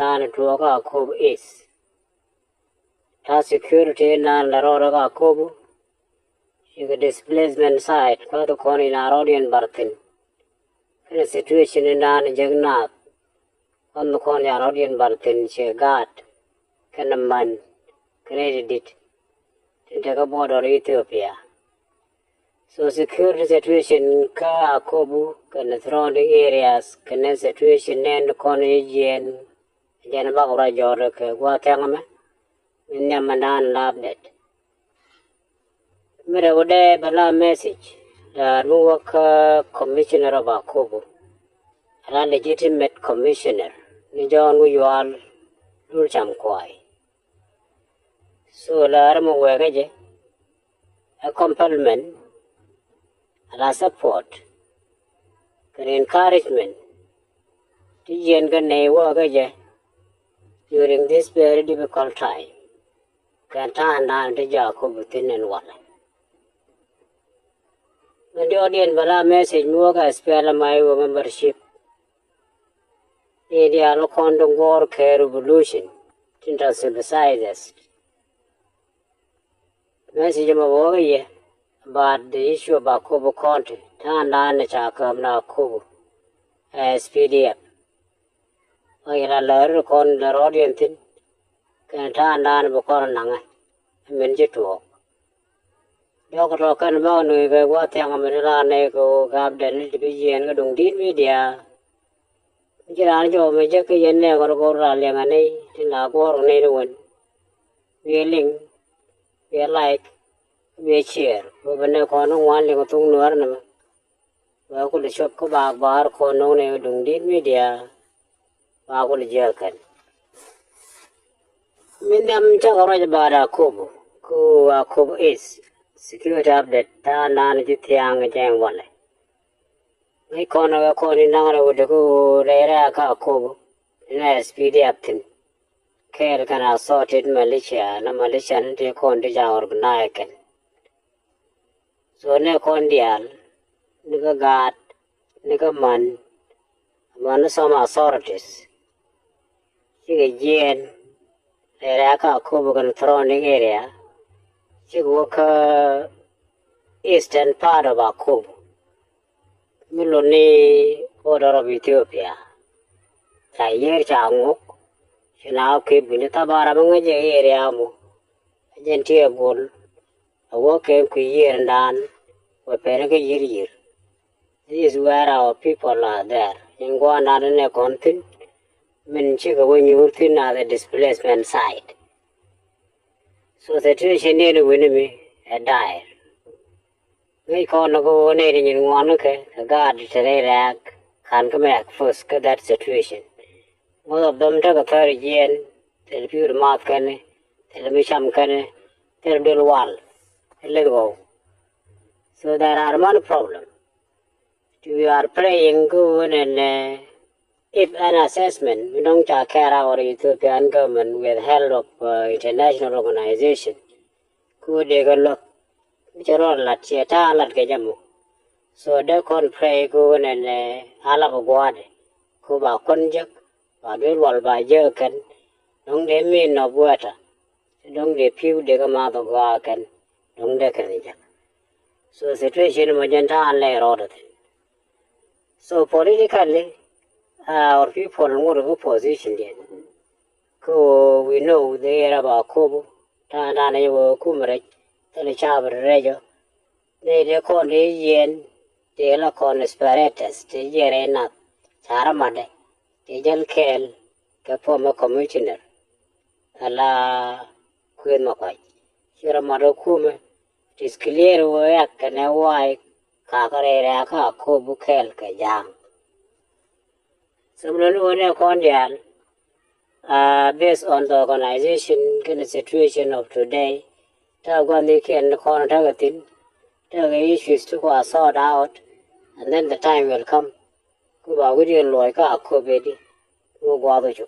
nan to ka ko is ta security nan la ro ka ko you displacement side ko to kon in arodian bartin the situation in nan jagnat on the kon arodian bartin che gat kan man credit to the border Ethiopia. So security situation ka akobu kan surrounding areas kan situation nen kon jen jan ba ora jor ke gwa tangame nyamandan labnet mere ode bala message da nuwa commissioner of akobu a legitimate commissioner ni jon uyal dul cham kwai so la ramo wegeje a compliment and support and encouragement to yen work during this very difficult time. Can turn down the Jacob within and one. When the audience bala message work I spell my membership. The Alcondom War Care Revolution to synthesize message of over about the issue of Akobo County, turn down the Chakam na Akobo as PDF. I learn con the audience thing can turn down Bokorananga, a minute to walk. Doctor can about what Yangamera Nego, Gabden, Division, Dung did media. Giranjo, Majaki, and never go rallying in a war native one. We are like. We cheer. When the corner one little tongue no well could the shop go back bar corner never don't did media. I will jerken. Min them talk about a cobo. Cobo is security update. Tan Jitiang and Jang Wally. My corner according now would go there a cobo. And I speed up thing. Care can assorted militia and a militia and take on the jar organic. So ne kondial, nigga God, nigga man some authorities. She jen, the Raka Kubogan surrounding area. She work eastern part of Akub. Miloni border of Ethiopia. Sayer Changuk, she now keep in the Tabaramanga area. Gentia bull. A work came a year and done, we pay a year. This is where our people are there. In one other content, when chicken when you thin at the displacement side. So the situation near the enemy had died. We can't go on in one okay, the guard today can't come back first, get that situation. Most of them took a 30 yen, tell you the mouth can, tell me some can, tell the wall. Let go. So there are one problem. We are praying good and if an assessment, we don't take care of our Ethiopian government with help of international organization. Could they go look? Which are all at Chieta, let Gajamu. So they can pray good and Alabawad, Kuba Konjak, Badwell by Jerkin, don't they mean no water? Don't they pew the mouth of Garkan? So situation magenta and layer order. So politically, our people more of a position then. We know they are about Kobo, Tana Kumarek, Telechaber Rejo. They call the yen, they look on the spiritus, the year ain't not, Saramade, the Jel Kel, the former commissioner, Allah Queen Makai. Shiramado Kume. It is clear work and a why Kakaraka Kobu Kelka Jam. Similarly, Kondial, based on the organization and the situation of today, Tagwandi can contact the issues to go sort out, and then the time will come. Kuba Widian Loika Kobedi, who go you.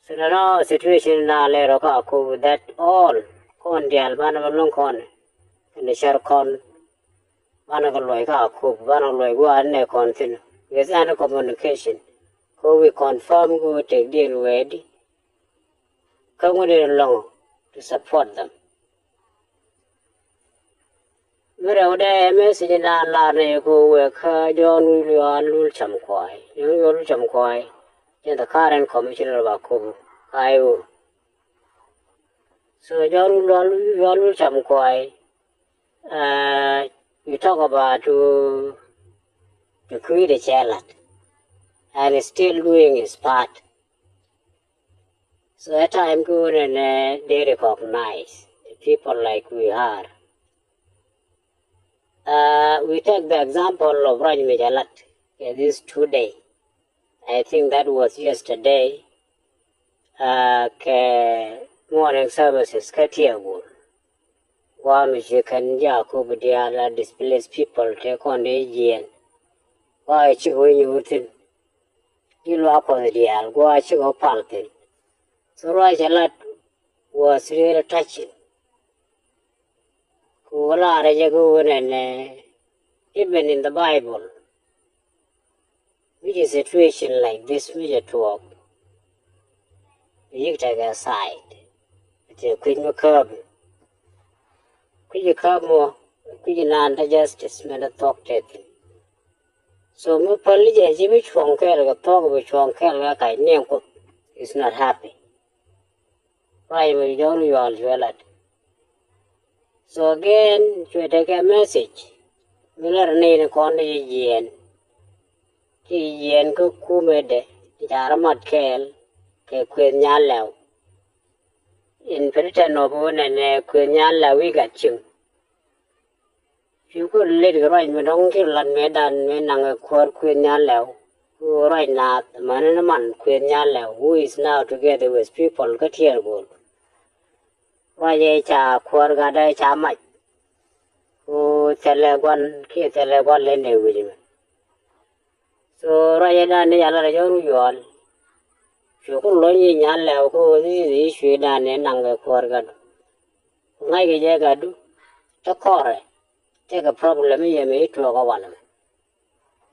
So now situation now later that all Kondial Banavon Con and the Sharkon Banavaloika Cook Banaloigua and continue with any communication. Go we confirm, go take deal ready. Come with it along to support them. Mera udah message na la ne go work John Lul Chamquai. Lul Chamquai. The current commissioner of Akubu. Kaiu. So John Lul Chamquai. We talk about to create a challenge. And is still doing his part. So that time good and they recognize the people like we are. We take the example of Raj Mijalat this today. I think that was yesterday. Morning services Katiago. Michigan Jacob Diala displaced people take on the AGN. Why you think? You look on the deal, go at your party. So Rajalat was really touching. Kula Rajago and even in the Bible, which is a situation like this, we talk. You take a side. It's a quick curb. Could you come more? Could you not justice? Men talk to it. So, my police, which one can talk which one can like I name is not happy. Why we don't you all well. So, again, you take a message. We learn in a corner yen. Yen cook kumede, Yaramat Kel, Queen Yallow. In Britain of one and Queen Yalla, we got you. You could let it right with Uncle Lanmedan when a court Queen Yallow, who right now, the man and a man, Queen Yallow, who is now together with people got here good. Why, cha, Quargada Chamai, who tell one, kid tell one lady with him. So, Rayan Yalla, you all. You could learn in Yalla, who is issue done in Nanga Quargad. Like a jagadu, the core. Take a problem you may talk a one.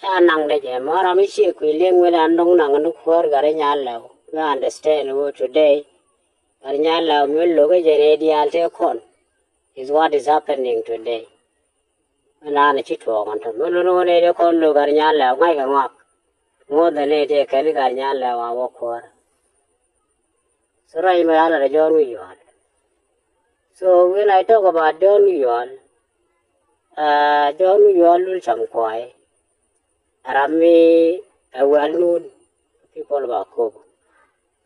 Chanang the Maramishi, Quilling with Andong Nangan Quargaranyala. We understand what today. Garanyala will look at the radial take is what is happening today. And I'm a chitwalk on Mulu call Garanyala, make a walk. More than a day, Garanyala, I walk for. So, I'm a John Yuan. So, when I talk about John Yuan, John Yuan some quiet. Rami, a well known people about Coke.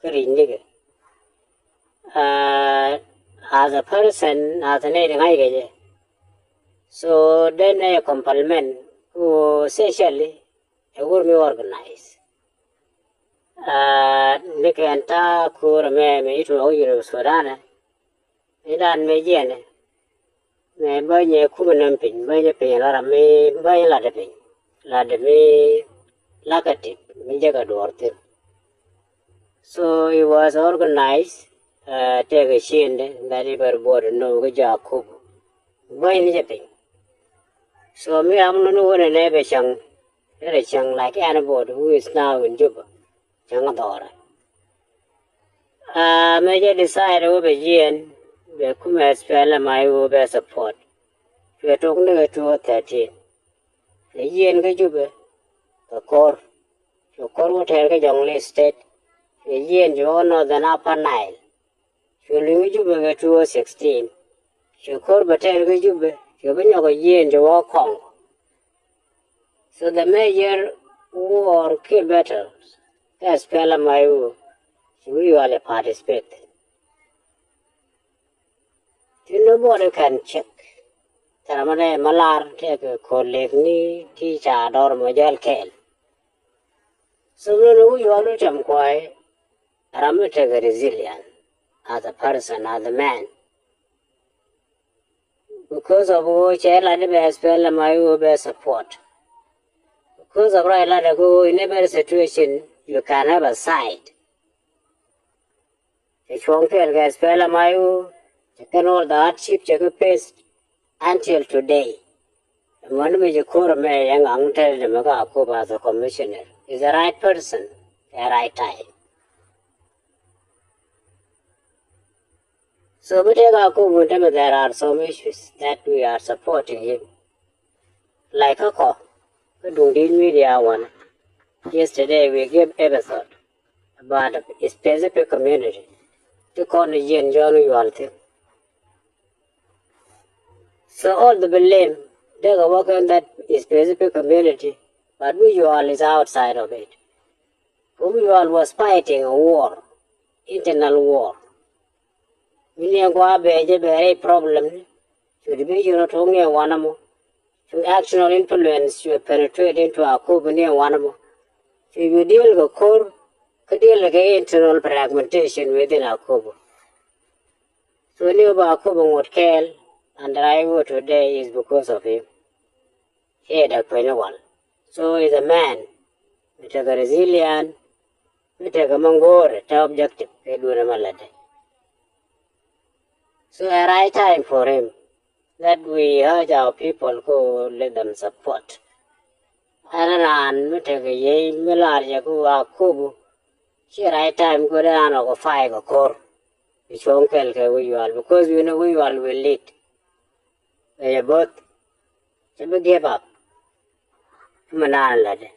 Very nigger. As a person, as a native, I get. So, then a compliment who essentially would be organized. Nikanta Kurame, it will you Sudana. It and Mediane. May buy a Kumanumpin, buy a pin, Larame, buy a ladapin. Ladame, Lakati, Mijagadorte. So it was organized, take a shield that ever bought no Jacob. Buy Nijapping. So me, I'm no one and ever very young like anybody who is now in Juba. Changadora. Major decided over Yen. The Kuma spell my over support. We are talking to 213. The Yen Gajuba, the core, your core would have a young state, the Yen Jono than Upper Nile. You live Juba 216. You core but tell Gajuba, you been your Yen to walk home. So the major war kill battles. That's spell my over. We all participate. Nobody can check. Taramane Malar take a colleague ni teacher or Majal Kel. So you all jump quiet. Taramane take a resilient as a person, as a man. Because of which I let me spell my over support. Because of right let go in every situation you can have a side. If you can spell my over. Check all the hardship check face until today. One major core may young until the Magaku as a commissioner is the right person. at right time. So there are some issues that we are supporting him. Like doing media one. Yesterday we gave episode about a specific community to call the Yen John Yualti. So all the blame they are working on that specific community, but Uyual is outside of it. Uyual was fighting a war, internal war. William Guabe is a problem. Should be you not only one more. To actional influence you penetrate into a Kubani one more. So you deal with core, could deal with internal fragmentation within a Kubu. So new Bakubu would kill, and I go today is because of him. He had a one. So is a man. We take a resilient, we take a mongor, the objective, they do a malady. So a right time for him that we urge our people to let them support. And we take a yay, Milaria, go a kubu. She right time go down over 5 or core. Which won't tell you all because we know we all will lead. They both should give up. Manalad.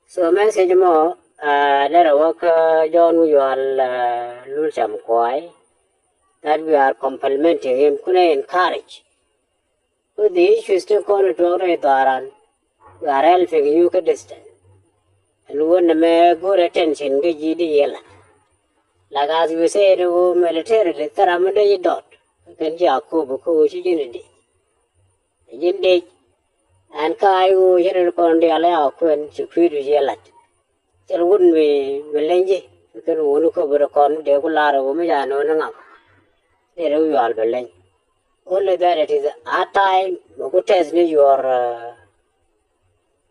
So message more, let a worker John we all lose some quiet. That we are complimenting him, could encourage. With the issues to call it to Daran, we are helping you a distance. And when the mayor good attention, get GD. Like as we say, the militarily, Taramada dot. Can Jacob coach in day. And Kai who general con the allow when security yellat. There wouldn't be Melange, you can only cover a con, de Gulara, Omega, there we all Melange. Only that it is a time, who tells me your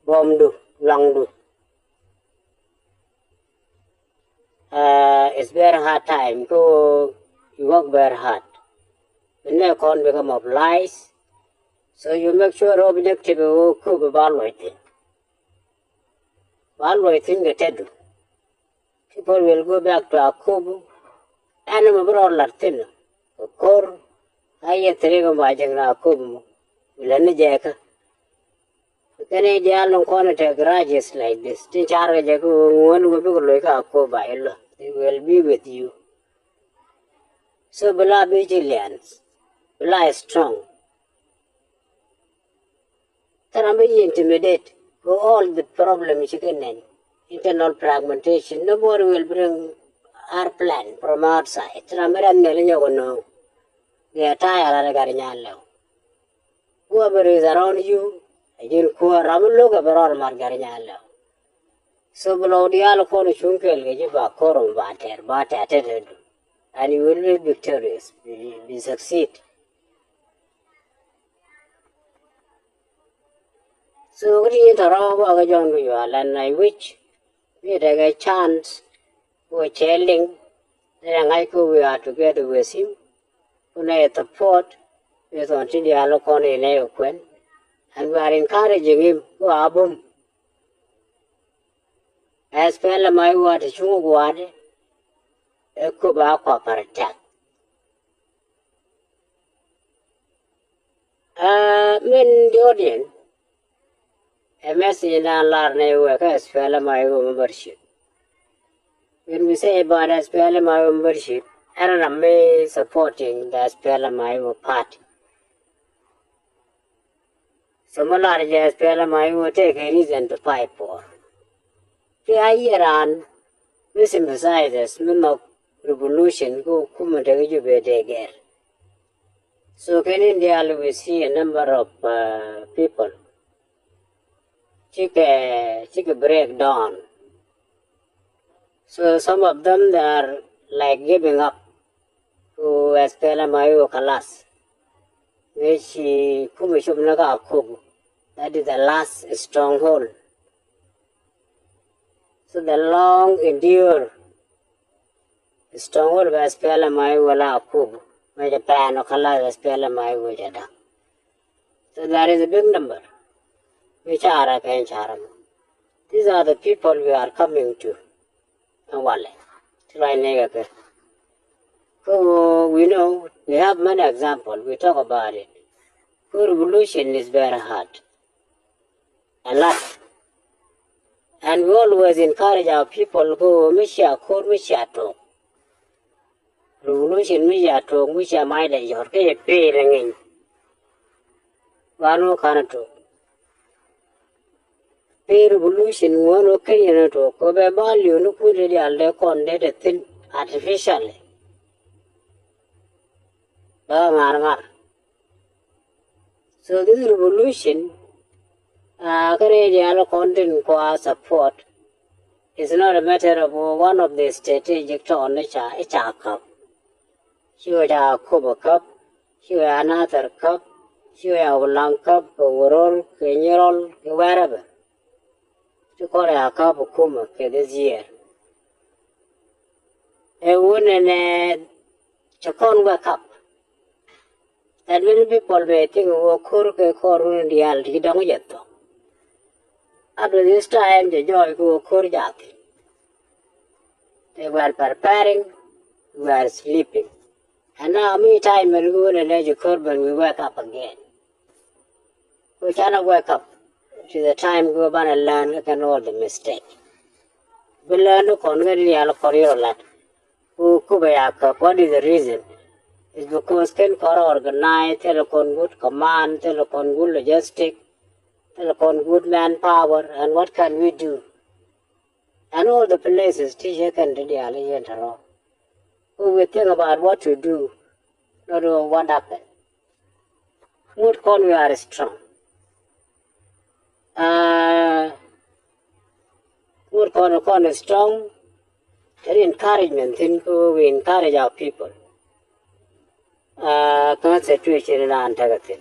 bomb do, long do. It's very hard time to work very hard. When they can't become of lies, so you make sure objective will cook evaluating. Evaluating the TED. People will go back to a kubu, animal brought Latin. A core, I get three of my Jagna kubu, will any jacker. Then a dialong corner garages like this. The charge one will be like a kuba. They will be with you. So Bala vigilance, Bala is strong. Tarambi intimidate for all the problems you can end. Internal fragmentation, nobody will bring our plan from outside. Tarambiran Melinyo no. They are tired of Garinalo. Whoever is around you, you can look about Margarinalo. So below the Alcon Shunkel, give a quorum batter, but attended. And you will be victorious, you succeed. So we enter our young you and I wish we take a chance for telling then I go we are together with him. When I at the port, we continue the Alcon in Eoquen, and we are encouraging him to album. As well my water Chungwad, a Kuba copper attack. Men the audience, a message in our work as well my membership. When we say about as well my membership, I'm supporting the spell my party. So Malarja as well my will take a reason to fight for. Iran, we sympathize as men of revolution go come and you be again. So in India we see a number of people take a breakdown. So some of them they are like giving up to Espelamayo Kalas, which Kumishubnaga Kubu. That is the last stronghold. So the long endure stronghold of Espelamayo La Kubu, by Japan or Kalas Espelamayo Jada. So that is a big number, which are a Pencharam. These are the people we are coming to. So we know we have many examples. We talk about it. Revolution is very hard. A lot. And we always encourage our people who Misha call Misha talk. Revolution Misha talk, Misha mind a your pay ringing. One can talk. Pay revolution one okay talk. Go by value, no put it all the condemned thing artificially. So this revolution, content support is not a matter of one of the strategic to it's a cup. Here a cup, here another cup, here a long cup, overall, general, wherever. To call a cup of kuma this year. A wooden chacon wake up. That many people may think of Kurke in reality, don't yet. After this time, the joy go Kurjak. They were preparing, we were sleeping. And now, me time when we go to the Kurban, we wake up again. We cannot wake up. To the time go back and learn, we can all the mistake. We learn to convert the Alakorio who Kubayaka. What is the reason? It's because can organize, telecon good command, telecon good logistic, telecon good manpower, and what can we do? And all the places teacher can do the alliance around. Who will think about what to do, not what happened. What can we are strong? What can is strong? The encouragement, think we encourage our people. Situation in Antagatin.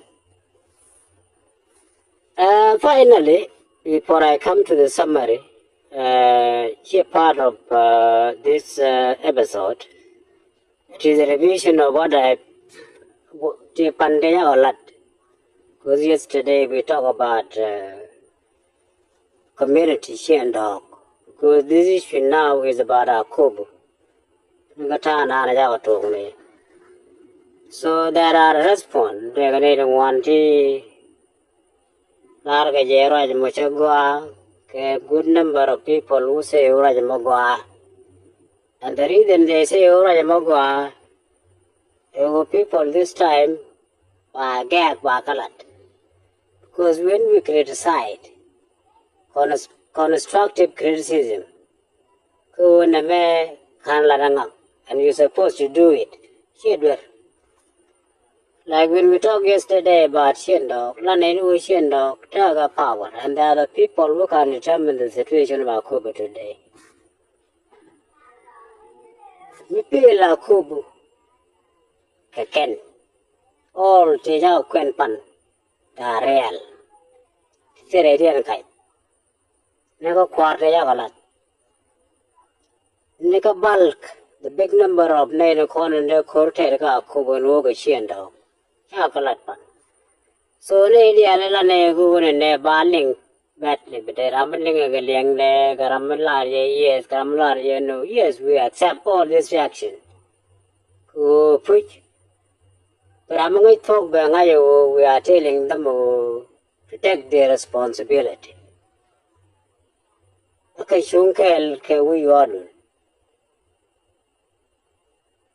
Finally, before I come to the summary, here part of this episode, it is a revision of what I did a lot. Because yesterday we talked about community share dog. Because this issue now is about our Kubu. So there are response. They are going want to large Raj Muchagua, a good number of people who say Raj Mogua. And the reason they say Raj Mogua, people this time are gag bakalat. Because when we criticize, constructive criticism, and you're supposed to do it. Like when we talked yesterday about Shendog, Lanenu Shendog, Taga power, and there are the people who can determine the situation about Kubu today. We feel like Kubu, Kaken, all Tijao Quenpan, the real. Seredian Kai. Never quarter Yavalat. Nika bulk, the big number of Nano Con and the Cortega Kubu and Woga Shendog. So, lady Alana go and they're balling badly, but they're rumbling a gang there, Garamalaria, yes, Garamalaria, no, yes, we accept all this reaction. Who preach? But I'm going to talk Bangayo, we are telling them to take their responsibility. Okay, Shunkel, we all.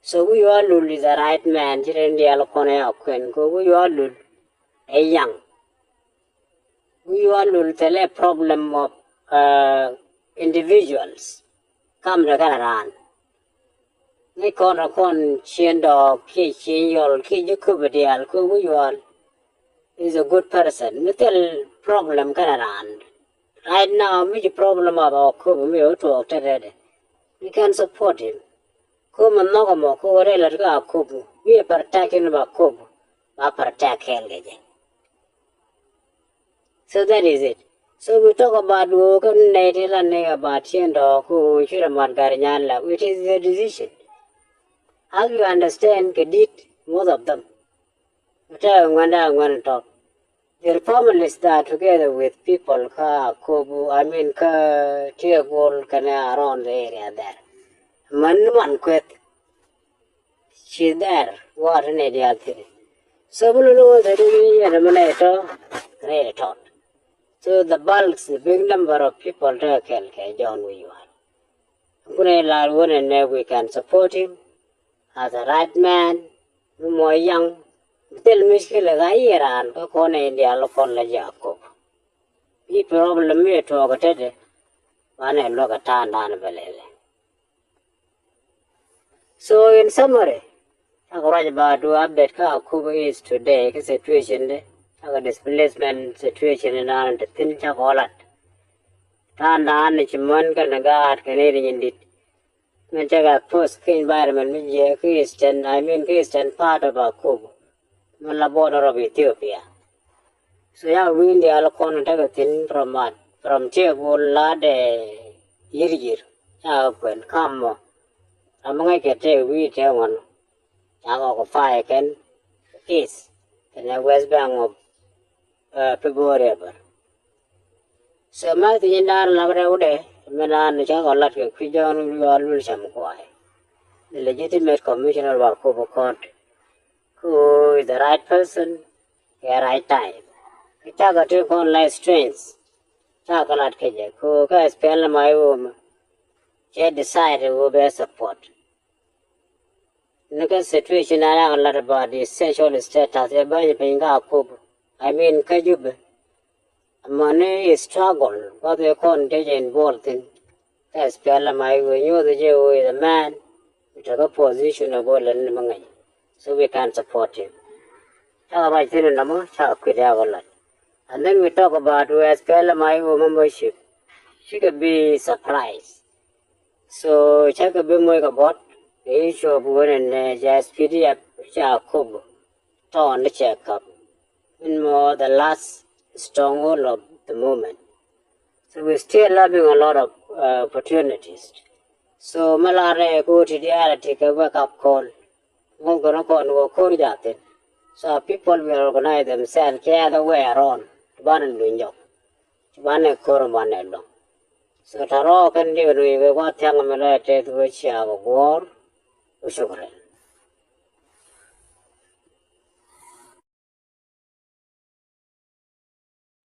So we all is the right man, Jiren the Alcone Aquen, go we all a young. We all tell a problem of individuals. Come to Ganaran. They call a con, Chiendo, Ki, Yol, Ki, Jukubadial, go we all is a good person. Little problem Ganaran. Right now, major problem of our Kubu to today. We can support him. Kuma Nogamo, who are a Kubu. We are attacking about Kubu. Upper attack Helge. So that is it. So we talk about Wogan native and about Chendo, who should have Margariana, which is the decision. How you understand, Kedit, most of them. But I wonder I'm going to talk. their families that together with people Tiagol around the area there. Man quit. She's there. What an ideal thing. So so the bulks, the big number of people take John we are. And we can support him as a right man, more young. Tell me, Iran, Kokona India, Lokon Jacob. He problem me to a tete, one and look at Tan So, in summary, I got about to update how Kuba is today, the situation, a displacement situation in our thin chocolate. Tan Chimon can guard Canadian did. Menchaga post environment, Christian part of our Kuba. The border of Ethiopia. So we the Alcon Tagatin from Chegul Lade Yirgir, When come among I can tell we tell one. Our fire can east and the west bank of February. So Matthew in Labrador, Melan Chagolat, Pigeon, you are Wilson Quay. The legitimate commissioner of Kuba Court. Who is the right person, the right time. We talk about online strengths. Talk a lot, Kajak, who can spell my woman. She decided who bear support. Look at situation I know a lot about the essential status, a bunch of Kajub. Money is struggle, what they call involved in. That's spell my way, you the Jew is a man. We took a position of all and Mangai. So we can support him. And then we talk about who has my membership. She could be surprised. So check a bit more about the issue of when just PDF Jacob torn the checkup. And more the last stronghold of the movement. So we're still having a lot of opportunities. So Malare go to the other, take a wake up call. So people will organize themselves the other way around. So Taro can do with what young military to which our war.